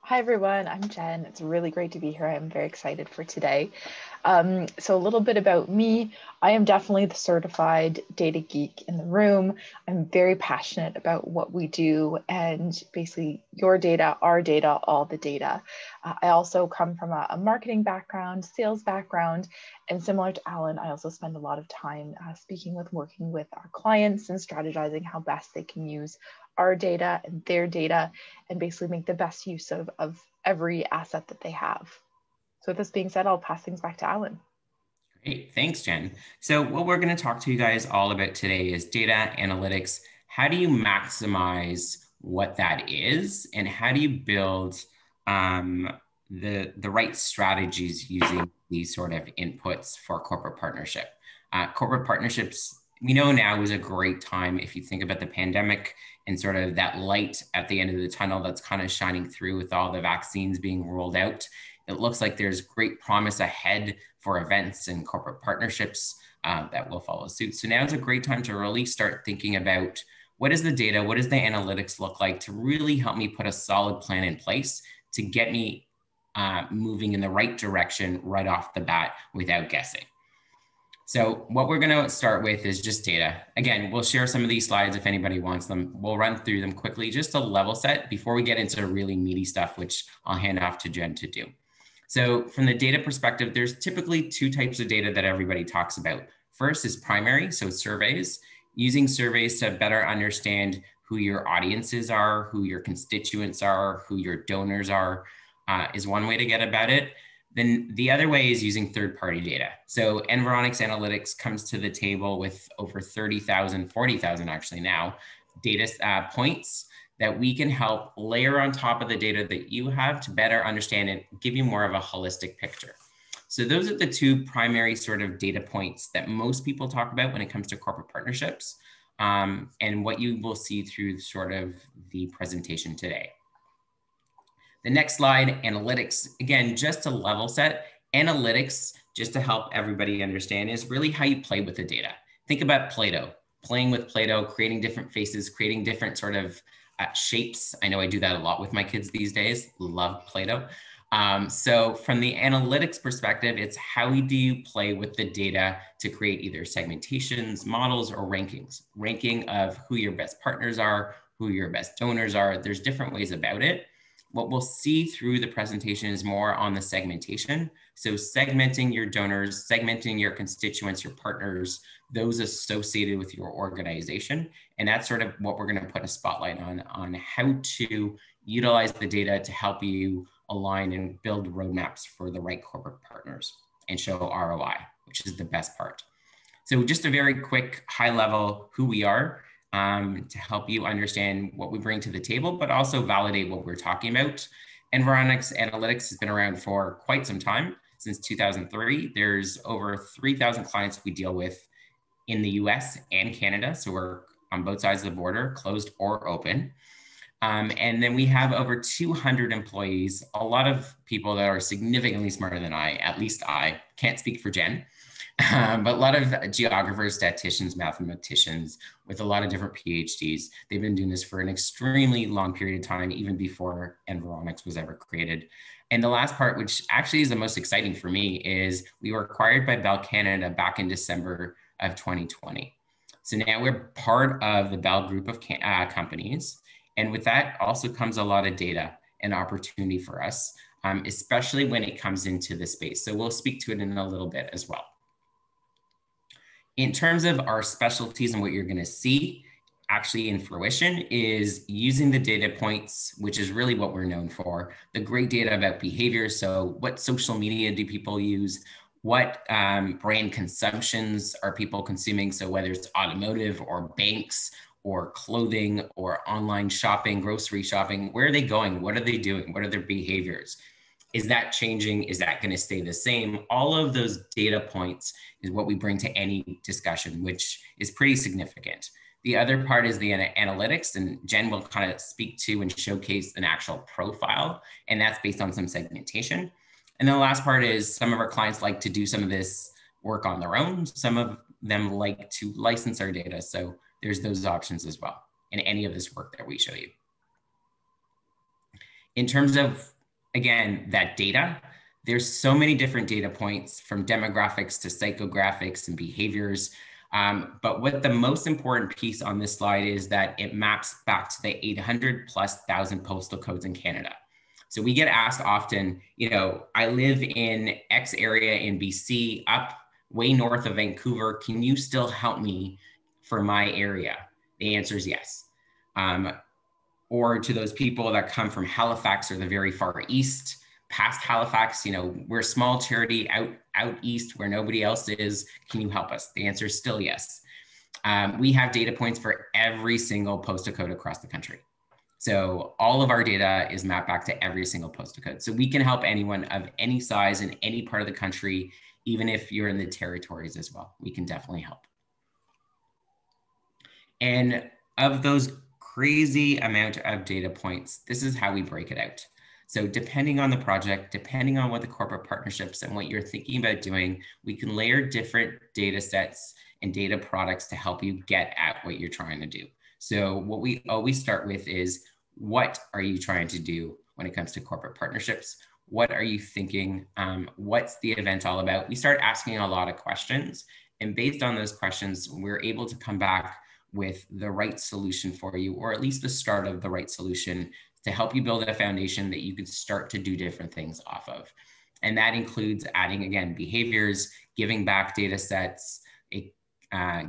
Hi everyone, I'm Jen. It's really great to be here. I'm very excited for today. So a little bit about me. I am definitely the certified data geek in the room. I'm very passionate about what we do and basically your data, our data, all the data. I also come from a marketing background, sales background, and similar to Alan, I also spend a lot of time working with our clients and strategizing how best they can use our data and their data and basically make the best use of every asset that they have. So with this being said, I'll pass things back to Alan. Great, thanks, Jen. So what we're going to talk to you guys all about today is data analytics. How do you maximize what that is, and how do you build the right strategies using these sort of inputs for corporate partnership? Corporate partnerships, we know now, is a great time if you think about the pandemic and sort of that light at the end of the tunnel that's kind of shining through with all the vaccines being rolled out. It looks like there's great promise ahead for events and corporate partnerships that will follow suit. So now is a great time to really start thinking about what is the data, what does the analytics look like to really help me put a solid plan in place to get me moving in the right direction right off the bat without guessing. So what we're going to start with is just data. Again, we'll share some of these slides if anybody wants them. We'll run through them quickly just to level set before we get into really meaty stuff, which I'll hand off to Jen to do. So from the data perspective, there's typically two types of data that everybody talks about. First is primary, so surveys, using surveys to better understand who your audiences are, who your constituents are, who your donors are, is one way to get about it. Then the other way is using third-party data. So Environics Analytics comes to the table with over 30,000, 40,000 actually now, data points that we can help layer on top of the data that you have to better understand and give you more of a holistic picture. So those are the two primary sort of data points that most people talk about when it comes to corporate partnerships, and what you will see through sort of the presentation today. The next slide, analytics. Again, just to level set, analytics, just to help everybody understand, is really how you play with the data. Think about Play-Doh, playing with Play-Doh, creating different faces, creating different sort of shapes. I know I do that a lot with my kids these days, love Play-Doh. So from the analytics perspective, it's how do you play with the data to create either segmentations, models, or rankings. Ranking of who your best partners are, who your best donors are. There's different ways about it. What we'll see through the presentation is more on the segmentation. So segmenting your donors, segmenting your constituents, your partners, those associated with your organization. And that's sort of what we're going to put a spotlight on how to utilize the data to help you align and build roadmaps for the right corporate partners and show ROI, which is the best part. So just a very quick high level who we are, to help you understand what we bring to the table, but also validate what we're talking about. Environics Analytics has been around for quite some time, since 2003. There's over 3,000 clients we deal with in the US and Canada. So we're on both sides of the border, closed or open. And then we have over 200 employees, a lot of people that are significantly smarter than I, at least I can't speak for Jen. But a lot of geographers, statisticians, mathematicians with a lot of different PhDs. They've been doing this for an extremely long period of time, even before Environics was ever created. And the last part, which actually is the most exciting for me, is we were acquired by Bell Canada back in December of 2020. So now we're part of the Bell group of companies. And with that also comes a lot of data and opportunity for us, especially when it comes into the space. So we'll speak to it in a little bit as well. In terms of our specialties and what you're going to see actually in fruition is using the data points, which is really what we're known for, the great data about behavior. So what social media do people use? What brand consumptions are people consuming? So whether it's automotive or banks or clothing or online shopping, grocery shopping, where are they going? What are they doing? What are their behaviors? Is that changing? Is that going to stay the same? All of those data points is what we bring to any discussion, which is pretty significant. The other part is the analytics, and Jen will kind of speak to and showcase an actual profile, and that's based on some segmentation. And then the last part is some of our clients like to do some of this work on their own. Some of them like to license our data. So there's those options as well in any of this work that we show you. In terms of again, that data, there's so many different data points from demographics to psychographics and behaviors. But what the most important piece on this slide is that it maps back to the 800,000+ postal codes in Canada. So we get asked often, you know, I live in X area in BC, up way north of Vancouver. Can you still help me for my area? The answer is yes. Or to those people that come from Halifax or the very far east, past Halifax, you know, we're a small charity out east where nobody else is. Can you help us? The answer is still yes. We have data points for every single postal code across the country. So all of our data is mapped back to every single postal code. So we can help anyone of any size in any part of the country, even if you're in the territories as well. We can definitely help. And of those crazy amount of data points, this is how we break it out. So depending on the project, depending on what the corporate partnerships and what you're thinking about doing, we can layer different data sets and data products to help you get at what you're trying to do. So what we always start with is, what are you trying to do when it comes to corporate partnerships? What are you thinking? What's the event all about? We start asking a lot of questions, and based on those questions, we're able to come back with the right solution for you, or at least the start of the right solution to help you build a foundation that you could start to do different things off of. And that includes adding, again, behaviors, giving back data sets. It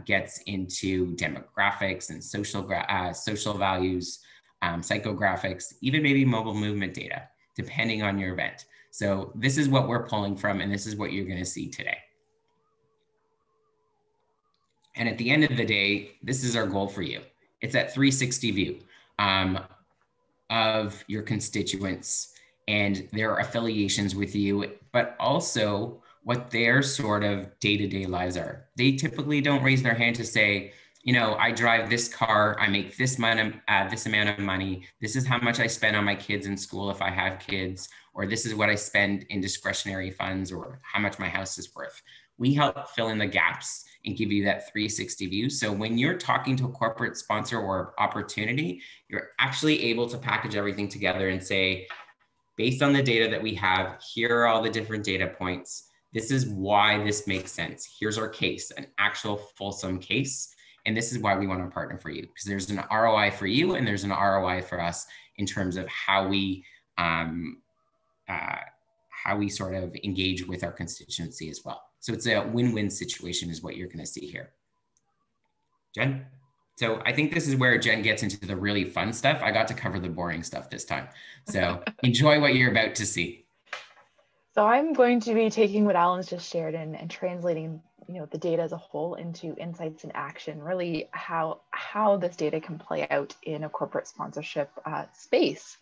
gets into demographics and social values, psychographics, even maybe mobile movement data, depending on your event. So this is what we're pulling from, and this is what you're going to see today. And at the end of the day, this is our goal for you. It's that 360 view of your constituents and their affiliations with you, but also what their sort of day-to-day lives are. They typically don't raise their hand to say, you know, I drive this car, I make this amount of money, this is how much I spend on my kids in school if I have kids, or this is what I spend in discretionary funds, or how much my house is worth. We help fill in the gaps and give you that 360 view. So when you're talking to a corporate sponsor or opportunity, you're actually able to package everything together and say, based on the data that we have, here are all the different data points. This is why this makes sense. Here's our case, an actual fulsome case. And this is why we want to partner for you, because there's an ROI for you and there's an ROI for us in terms of how we sort of engage with our constituency as well. So it's a win-win situation is what you're going to see here. Jen? So I think this is where Jen gets into the really fun stuff. I got to cover the boring stuff this time. So enjoy what you're about to see. So I'm going to be taking what Alan's just shared and translating, you know, the data as a whole into insights and action, really how this data can play out in a corporate sponsorship space.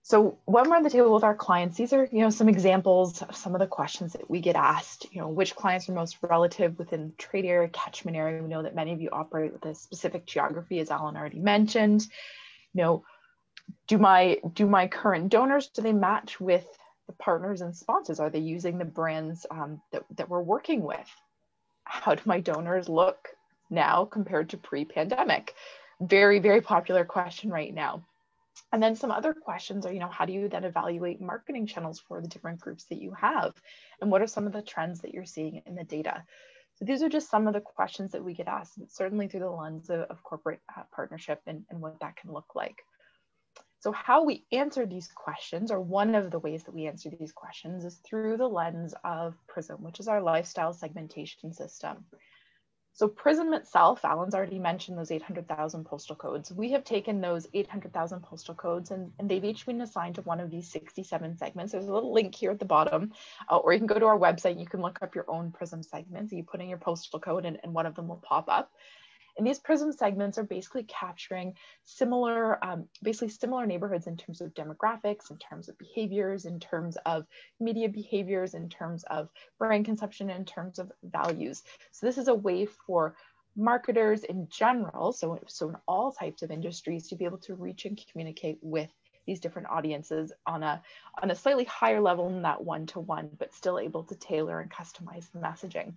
So when we're on the table with our clients, these are, you know, some examples of some of the questions that we get asked. You know, which clients are most relative within trade area, catchment area? We know that many of you operate with a specific geography, as Alan already mentioned. You know, do my current donors, do they match with the partners and sponsors? Are they using the brands that we're working with? How do my donors look now compared to pre-pandemic? Very, very popular question right now. And then some other questions are, you know, how do you then evaluate marketing channels for the different groups that you have? And what are some of the trends that you're seeing in the data? So these are just some of the questions that we get asked, certainly through the lens of corporate partnership and what that can look like. So how we answer these questions, or one of the ways that we answer these questions, is through the lens of PRIZM, which is our lifestyle segmentation system. So PRIZM itself, Alan's already mentioned those 800,000 postal codes. We have taken those 800,000 postal codes and they've each been assigned to one of these 67 segments. There's a little link here at the bottom, or you can go to our website, you can look up your own PRIZM segments. You put in your postal code and one of them will pop up. And these PRIZM segments are basically capturing similar, similar neighborhoods in terms of demographics, in terms of behaviors, in terms of media behaviors, in terms of brand consumption, in terms of values. So this is a way for marketers in general, so in all types of industries, to be able to reach and communicate with these different audiences on a slightly higher level than that one-to-one, but still able to tailor and customize the messaging.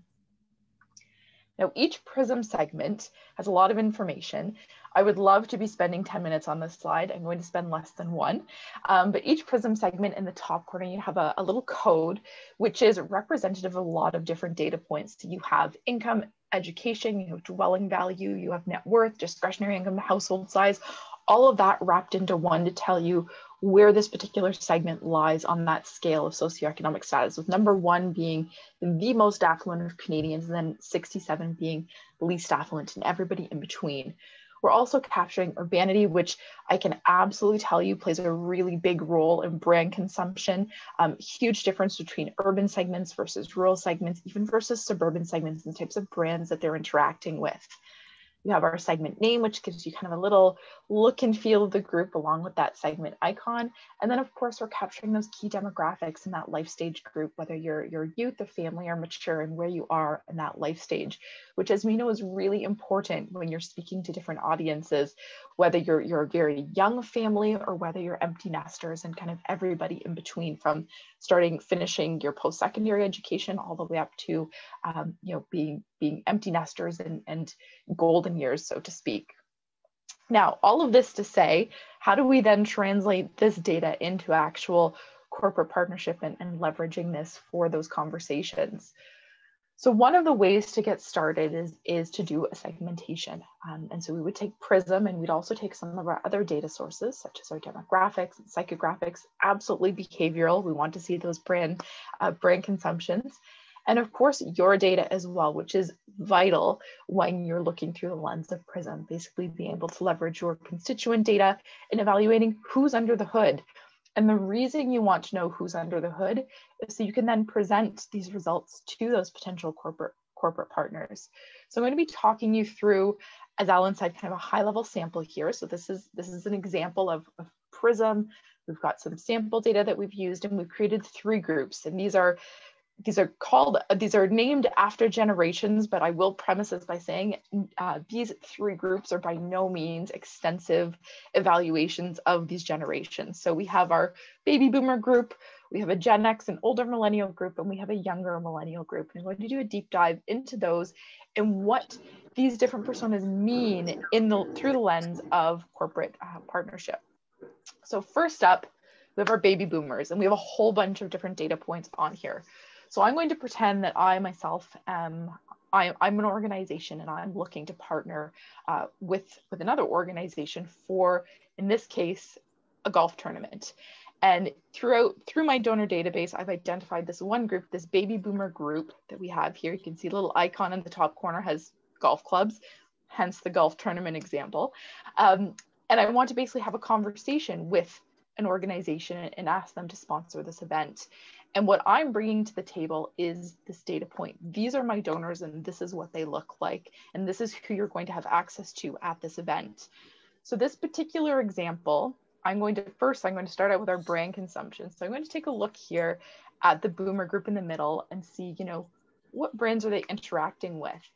Now, each PRIZM segment has a lot of information. I would love to be spending 10 minutes on this slide. I'm going to spend less than one. But each PRIZM segment in the top corner, you have a little code, which is representative of a lot of different data points. So you have income, education, you have dwelling value, you have net worth, discretionary income, household size, all of that wrapped into one to tell you where this particular segment lies on that scale of socioeconomic status, with number 1 being the most affluent of Canadians, and then 67 being the least affluent, and everybody in between. We're also capturing urbanity, which I can absolutely tell you plays a really big role in brand consumption. Huge difference between urban segments versus rural segments, even versus suburban segments, and the types of brands that they're interacting with. You have our segment name, which gives you kind of a little look and feel of the group along with that segment icon. And then of course, we're capturing those key demographics in that life stage group, whether you're youth, a family, or mature, and where you are in that life stage, which, as we know, is really important when you're speaking to different audiences, whether you're a very young family or whether you're empty nesters, and kind of everybody in between, from finishing your post-secondary education all the way up to being empty nesters and golden years, so to speak. Now, all of this to say, how do we then translate this data into actual corporate partnership and leveraging this for those conversations? So one of the ways to get started is to do a segmentation. And so we would take PRIZM, and we'd also take some of our other data sources, such as our demographics and psychographics, absolutely behavioral. We want to see those brand consumptions. And of course, your data as well, which is vital when you're looking through the lens of PRIZM, basically being able to leverage your constituent data in evaluating who's under the hood. And the reason you want to know who's under the hood is so you can then present these results to those potential corporate partners. So I'm going to be talking you through, as Alan said, kind of a high-level sample here. So this is an example of PRIZM. We've got some sample data that we've used, and we've created 3 groups. And these are named after generations, but I will premise this by saying these 3 groups are by no means extensive evaluations of these generations. So we have our baby boomer group, we have a Gen X and older millennial group, and we have a younger millennial group. And I'm going to do a deep dive into those and what these different personas mean through the lens of corporate partnership. So first up, we have our baby boomers, and we have a whole bunch of different data points on here. So I'm going to pretend that I myself I'm an organization, and I'm looking to partner with another organization for, in this case, a golf tournament. And through my donor database, I've identified this one group, this baby boomer group that we have here. You can see a little icon in the top corner has golf clubs, hence the golf tournament example. And I want to basically have a conversation with an organization and ask them to sponsor this event. And what I'm bringing to the table is this data point. These are my donors, and this is what they look like. And this is who you're going to have access to at this event. So this particular example, I'm going to start out with our brand consumption. So I'm going to take a look here at the boomer group in the middle and see, what brands are they interacting with?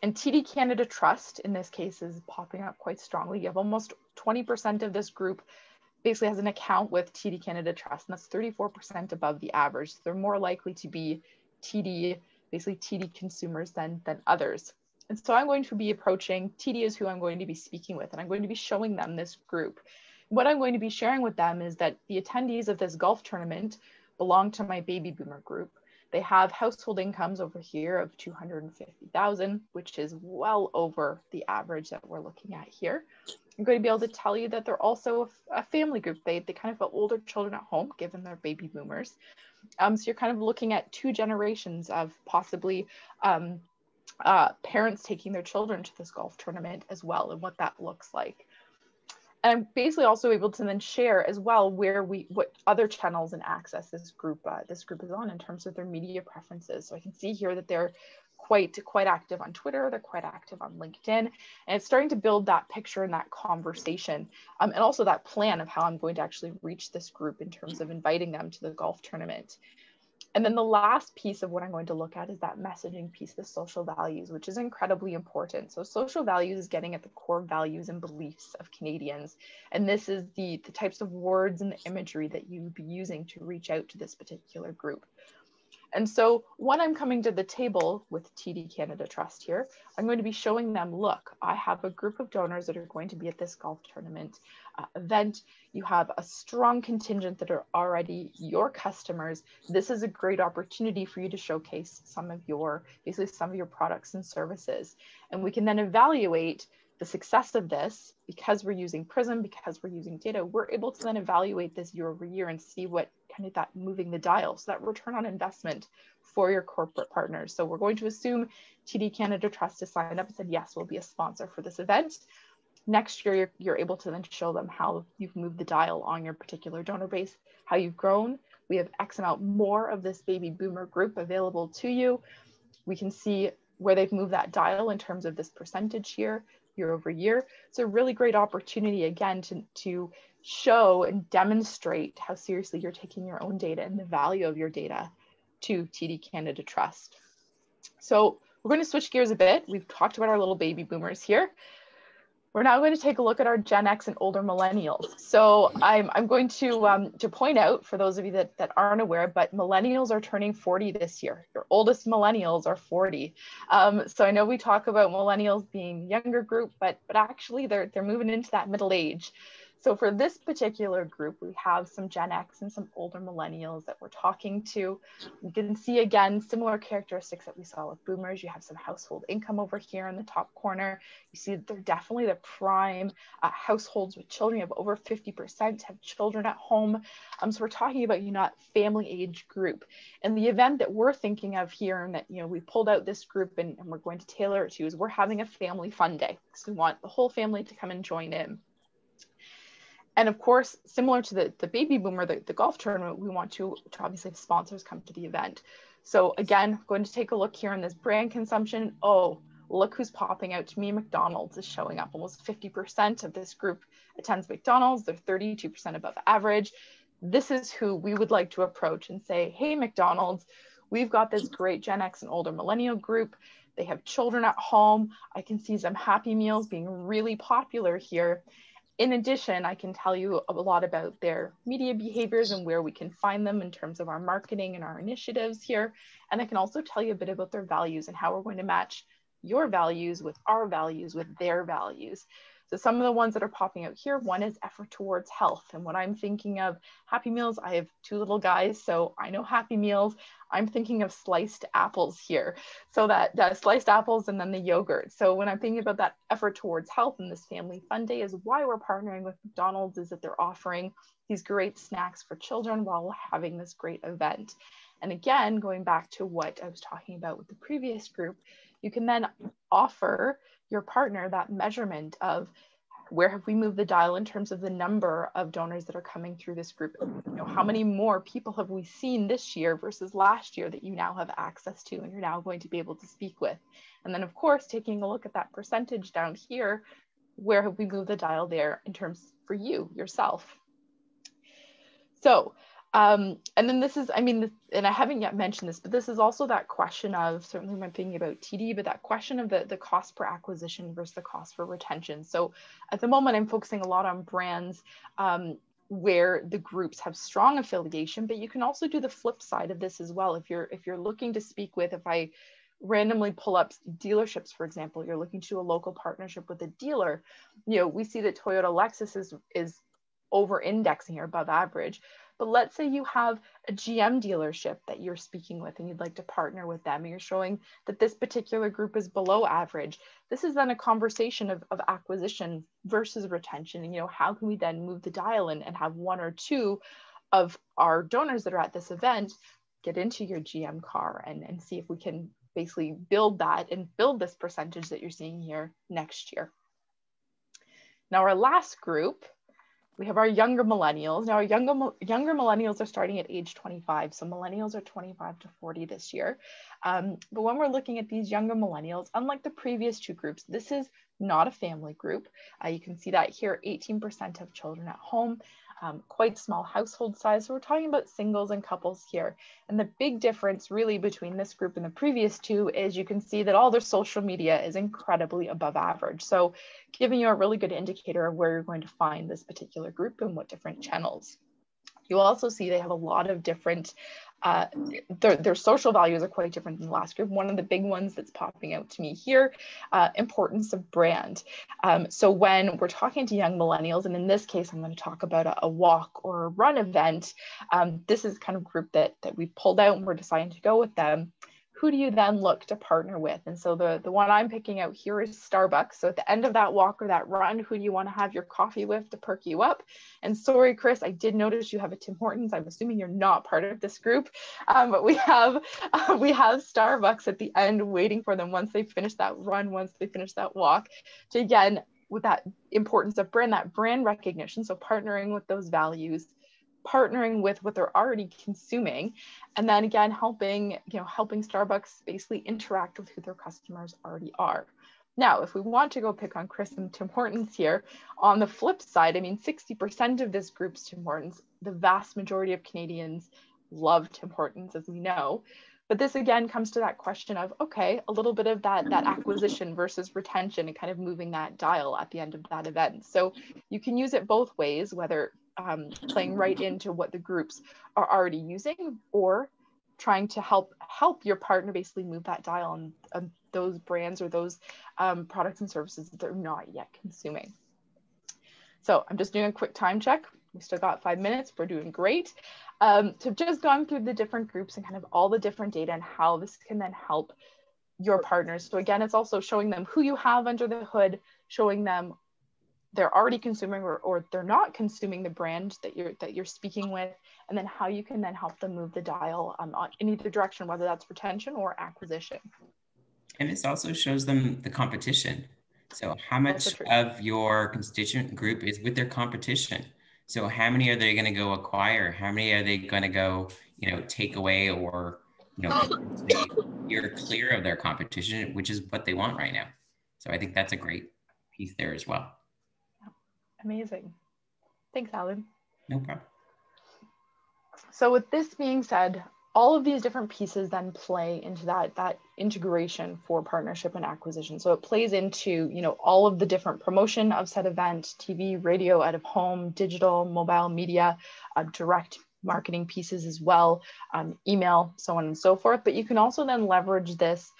And TD Canada Trust, in this case, is popping up quite strongly. You have almost 20% of this group basically has an account with TD Canada Trust, and that's 34% above the average. So they're more likely to be TD consumers than others. And so I'm going to be approaching, TD is who I'm going to be speaking with, and I'm going to be showing them this group. What I'm going to be sharing with them is that the attendees of this golf tournament belong to my baby boomer group. They have household incomes over here of $250,000, which is well over the average that we're looking at here. I'm going to be able to tell you that they're also a family group. They kind of have older children at home, given they're baby boomers. So you're kind of looking at 2 generations of possibly parents taking their children to this golf tournament as well, and what that looks like. And I'm basically also able to then share as well what other channels and access this group is on in terms of their media preferences. So I can see here that they're quite active on Twitter, they're quite active on LinkedIn, and it's starting to build that picture and that conversation, and also that plan of how I'm going to actually reach this group in terms of inviting them to the golf tournament. And then the last piece of what I'm going to look at is that messaging piece, the social values, which is incredibly important. So social values is getting at the core values and beliefs of Canadians. And this is the types of words and the imagery that you would be using to reach out to this particular group. And so when I'm coming to the table with TD Canada Trust here, I'm going to be showing them, look, I have a group of donors that are going to be at this golf tournament event. You have a strong contingent that are already your customers. This is a great opportunity for you to showcase some of your, basically some of your products and services. And we can then evaluate the success of this because we're using PRIZM, because we're using data. We're able to then evaluate this year over year and see what kind of that moving the dial, so that return on investment for your corporate partners. So we're going to assume TD Canada Trust has signed up and said, yes, we'll be a sponsor for this event. Next year, you're able to then show them how you've moved the dial on your particular donor base, how you've grown. We have X amount more of this baby boomer group available to you. We can see where they've moved that dial in terms of this percentage here, year over year. It's a really great opportunity, again, to show and demonstrate how seriously you're taking your own data and the value of your data to TD Canada Trust. So we're going to switch gears a bit. We've talked about our little baby boomers here. We're now going to take a look at our Gen X and older millennials. So I'm going to point out, for those of you that aren't aware, but millennials are turning 40 this year. Your oldest millennials are 40. So I know we talk about millennials being younger group, but actually they're moving into that middle age. So for this particular group, we have some Gen X and some older millennials that we're talking to. You can see, again, similar characteristics that we saw with boomers. You have some household income over here in the top corner. You see that they're definitely the prime households with children. You have over 50% have children at home. So we're talking about, that family age group. And the event that we're thinking of here, and that, we pulled out this group and we're going to tailor it to, is we're having a family fun day. So we want the whole family to come and join in. And of course, similar to the baby boomer, the golf tournament, we want to obviously have sponsors come to the event. So again, going to take a look here on this brand consumption. Oh, look who's popping out to me. McDonald's is showing up. Almost 50% of this group attends McDonald's. They're 32% above average. This is who we would like to approach and say, hey, McDonald's, we've got this great Gen X and older millennial group. They have children at home. I can see some Happy Meals being really popular here. In addition, I can tell you a lot about their media behaviors and where we can find them in terms of our marketing and our initiatives here. And I can also tell you a bit about their values and how we're going to match your values with our values, with their values. So some of the ones that are popping out here, one is effort towards health. And when I'm thinking of Happy Meals, I have two little guys, so I know Happy Meals. I'm thinking of sliced apples here. So that sliced apples and then the yogurt. So when I'm thinking about that effort towards health in this family fun day, is why we're partnering with McDonald's, is that they're offering these great snacks for children while having this great event. And again, going back to what I was talking about with the previous group, you can then offer your partner that measurement of where have we moved the dial in terms of the number of donors that are coming through this group. How many more people have we seen this year versus last year that you now have access to and you're now going to be able to speak with. And then of course, taking a look at that percentage down here, where have we moved the dial there in terms for you, yourself. So, and then this is, and I haven't yet mentioned this, but this is also that question of, certainly when I'm thinking about TD, but that question of the cost per acquisition versus the cost for retention. So at the moment, I'm focusing a lot on brands where the groups have strong affiliation, but you can also do the flip side of this as well. If you're looking to speak with, if I randomly pull up dealerships, for example, you're looking to do a local partnership with a dealer, we see that Toyota Lexus is over indexing or above average. But let's say you have a GM dealership that you're speaking with and you'd like to partner with them, and you're showing that this particular group is below average. This is then a conversation of acquisition versus retention. And, how can we then move the dial and have one or two of our donors that are at this event get into your GM car and see if we can basically build that and build this percentage that you're seeing here next year. Now, our last group, we have our younger millennials. Now, our younger millennials are starting at age 25. So millennials are 25 to 40 this year. But when we're looking at these younger millennials, unlike the previous two groups, this is not a family group. You can see that here, 18% have children at home, quite small household size. So we're talking about singles and couples here. And the big difference really between this group and the previous two is you can see that all their social media is incredibly above average. So giving you a really good indicator of where you're going to find this particular group and what different channels. You also see they have a lot of different their social values are quite different than the last group. One of the big ones that's popping out to me here, importance of brand. So when we're talking to young millennials, and in this case, I'm going to talk about a walk or a run event, this is kind of group that we pulled out and we're deciding to go with them. Who do you then look to partner with? And so the one I'm picking out here is Starbucks. So at the end of that walk or that run, who do you want to have your coffee with to perk you up? And sorry, Chris, I did notice you have a Tim Hortons. I'm assuming you're not part of this group, but we have Starbucks at the end waiting for them once they finish that run, once they finish that walk, to again, with that importance of brand, that brand recognition. So partnering with those values, partnering with what they're already consuming, and then again helping Starbucks basically interact with who their customers already are. Now, if we want to go pick on Chris and Tim Hortons here, on the flip side, I mean, 60% of this group's Tim Hortons, the vast majority of Canadians love Tim Hortons, as we know. But this again comes to that question of, okay, a little bit of that acquisition versus retention and kind of moving that dial at the end of that event. So you can use it both ways, whether playing right into what the groups are already using, or trying to help your partner basically move that dial on those brands or those products and services that they're not yet consuming. So I'm just doing a quick time check. We still got 5 minutes. We're doing great. So just gone through the different groups and kind of all the different data and how this can then help your partners. So again, it's also showing them who you have under the hood, showing them they're already consuming or they're not consuming the brand that you're speaking with, and then how you can then help them move the dial in either direction, whether that's retention or acquisition. And this also shows them the competition. So how much of your constituent group is with their competition? So how many are they going to go acquire? How many are they going to go, take away, or, you're clear of their competition, which is what they want right now. So I think that's a great piece there as well. Amazing. Thanks, Alan. No problem. So with this being said, all of these different pieces then play into that integration for partnership and acquisition. So it plays into, all of the different promotion of said event, TV, radio, out of home, digital, mobile media, direct marketing pieces as well, email, so on and so forth. But you can also then leverage this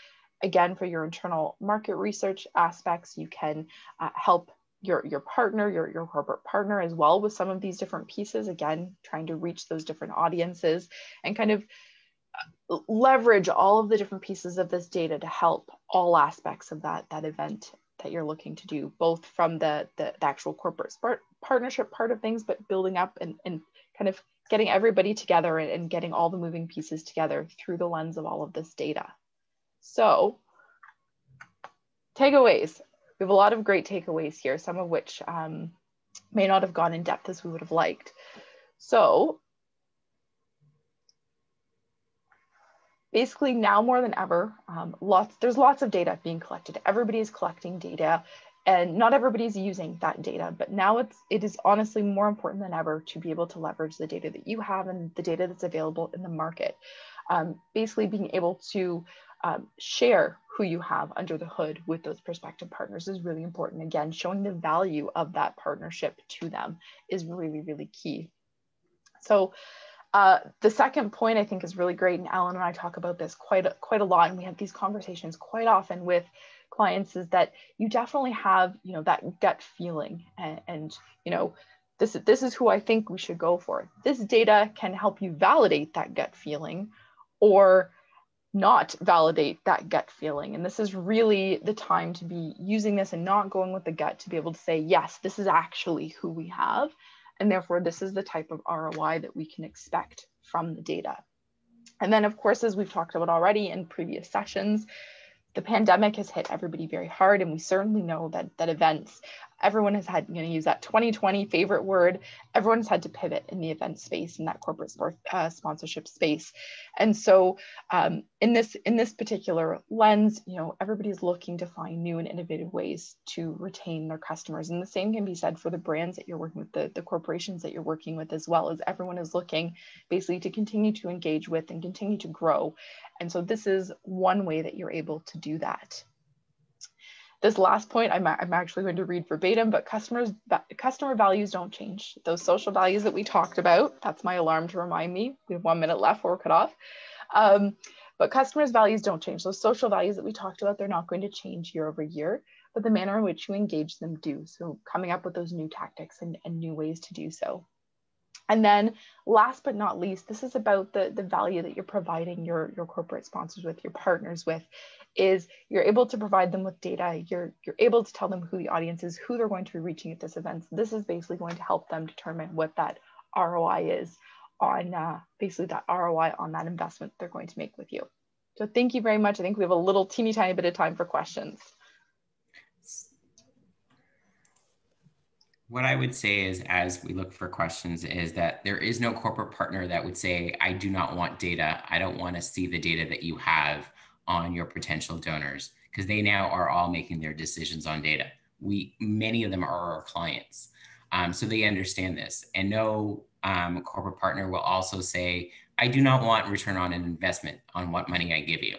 again for your internal market research aspects. You can help your partner, your corporate partner as well with some of these different pieces, again, trying to reach those different audiences and kind of leverage all of the different pieces of this data to help all aspects of that event that you're looking to do, both from the actual corporate partnership part of things, but building up and kind of getting everybody together and getting all the moving pieces together through the lens of all of this data. So takeaways. We have a lot of great takeaways here, some of which may not have gone in depth as we would have liked. So basically now more than ever, there's lots of data being collected. Everybody is collecting data and not everybody's using that data, but now it is honestly more important than ever to be able to leverage the data that you have and the data that's available in the market. Basically being able to share who you have under the hood with those prospective partners is really important. Again, showing the value of that partnership to them is really, really key. So the second point I think is really great, and Alan and I talk about this quite a lot, and we have these conversations quite often with clients, is that you definitely have that gut feeling, and this is who I think we should go for. This data can help you validate that gut feeling or not validate that gut feeling. And this is really the time to be using this and not going with the gut, to be able to say, yes, this is actually who we have. And therefore, this is the type of ROI that we can expect from the data. And then, of course, as we've talked about already in previous sessions, the pandemic has hit everybody very hard. And we certainly know that events, everyone has had, use that 2020 favorite word, everyone's had to pivot in the event space, in that corporate sponsorship space. And so in this particular lens, everybody's looking to find new and innovative ways to retain their customers. And the same can be said for the brands that you're working with, the corporations that you're working with, as well, as everyone is looking basically to continue to engage with and continue to grow. And so this is one way that you're able to do that. This last point, I'm actually going to read verbatim, but customer values don't change. Those social values that we talked about, that's my alarm to remind me. We have 1 minute left before we're cut off. But customers' values don't change. Those social values that we talked about, they're not going to change year over year, but the manner in which you engage them do. So coming up with those new tactics and new ways to do so. And then last but not least, this is about the value that you're providing your corporate sponsors with, your partners with, is you're able to provide them with data. You're able to tell them who the audience is, who they're going to be reaching at this event. This is basically going to help them determine what that ROI is on basically that ROI on that investment they're going to make with you. So thank you very much. I think we have a little teeny tiny bit of time for questions. What I would say is, as we look for questions, is that there is no corporate partner that would say, I do not want data. I don't want to see the data that you have on your potential donors, because they now are all making their decisions on data. Many of them are our clients. So they understand this. And no corporate partner will also say, I do not want return on an investment on what money I give you.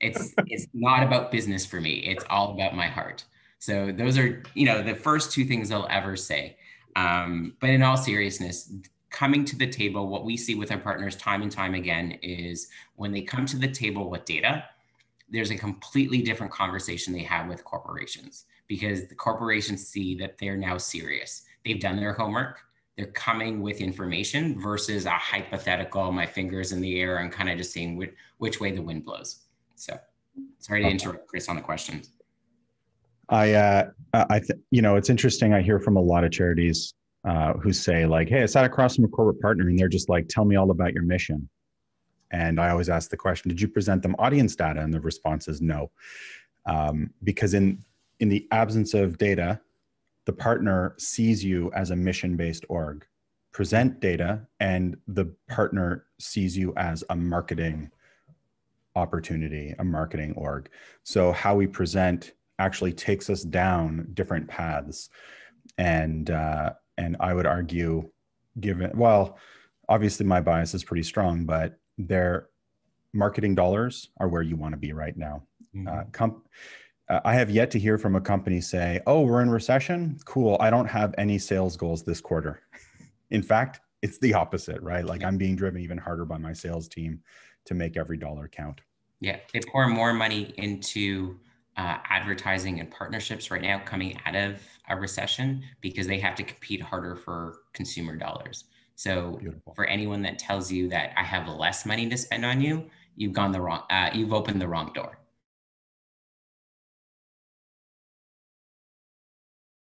It's not about business for me. It's all about my heart. So those are, the first two things they'll ever say. But in all seriousness, coming to the table, what we see with our partners time and time again is when they come to the table with data, there's a completely different conversation they have with corporations, because the corporations see that they're now serious. They've done their homework. They're coming with information versus a hypothetical, my fingers in the air, and kind of just seeing which way the wind blows. So sorry to interrupt, Chris, on the questions. It's interesting. I hear from a lot of charities who say like, hey, I sat across from a corporate partner and they're just like, tell me all about your mission. And I always ask the question, did you present them audience data? And the response is no. Because in the absence of data, the partner sees you as a mission-based org. Present data and the partner sees you as a marketing opportunity, a marketing org. So how we present actually takes us down different paths. And I would argue, obviously my bias is pretty strong, but their marketing dollars are where you want to be right now. Mm-hmm. I have yet to hear from a company say, oh, we're in recession. Cool. I don't have any sales goals this quarter. In fact, it's the opposite, right? Like I'm being driven even harder by my sales team to make every dollar count. Yeah. They pour more money into advertising and partnerships right now coming out of a recession because they have to compete harder for consumer dollars. So beautiful. For anyone that tells you that I have less money to spend on you, you've opened the wrong door.